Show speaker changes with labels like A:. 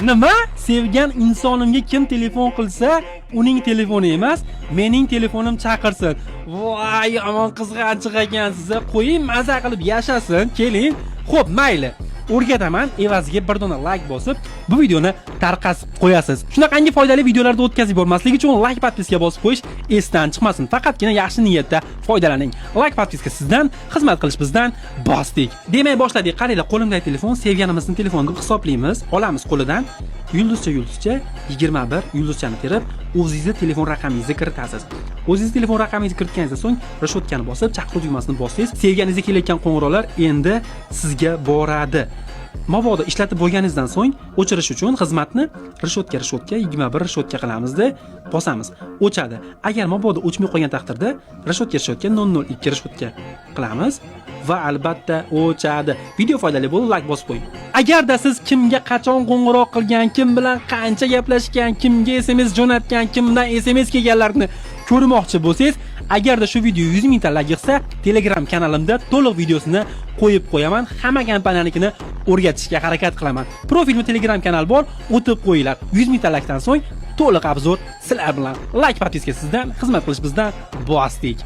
A: Nima? Sevgan insonimga kim telefon qilsa, uning telefoni emas, mening telefonim chaqirsin. Voy, yomon qizg'anchiq ekansiz. Qo'ying, maza qilib yashasin. Keling. Xo'p, mayli. O'rgataman, evaziga bir dona like bosib, bu videoni tarqatib qo'yasiz. Shunaqangi foydali videolarda o'tkazib bormaslik uchun like podpiska bosib qo'yish esdan chiqmasin. Faqatgina yaxshi niyatda foydalaning. Like podpiska sizdan, xizmat qilish bizdan. Bosdik. Demay boshladik. Qaranglar, qo'limdagi telefon, sevganimizning telefonini hisoblaymiz. Olamiz qo'lidan. Yulduzcha 21 yulduzchani terib, o'zingizning telefon raqamingizni kiritasiz. O'zingizning telefon raqamingizni kiritganingizdan so'ng reshotkani bosib, chaqiruv tugmasini bossangiz, sevganingizga kelayotgan qo'ng'iroqlar endi sizga boradi. Mabodo ishlatib bo'lganingizdan so'ng o'chirish uchun xizmatni reshotka 21 reshotka qilamizda bosamiz. O'chadi. Agar mabodo o'chmay qolgan taqdirda reshotka 002 reshotka qilamiz va albatta o'chadi. Video foydali bo'lsa like bosib qo'ying. Agarda siz kimga qachon qo'ng'iroq qilgan, kim bilan qancha gaplashgan, kimga SMS jo'natgan, kimdan SMS kelganlarni ko'rmoqchi bo'lsangiz, agarda shu video 100 ming ta like yig'sa, Telegram kanalimda to'liq videosini qo'yib qo'yaman. Hamma kompaniyanikini o'rgatishga harakat qilaman. Profilimda Telegram kanal bor, o'tib qo'yinglar. 100 ming ta likedan so'ng to'liq obzor sizlar bilan. Like podpiska sizdan, xizmat qilish bizdan. Bosdik.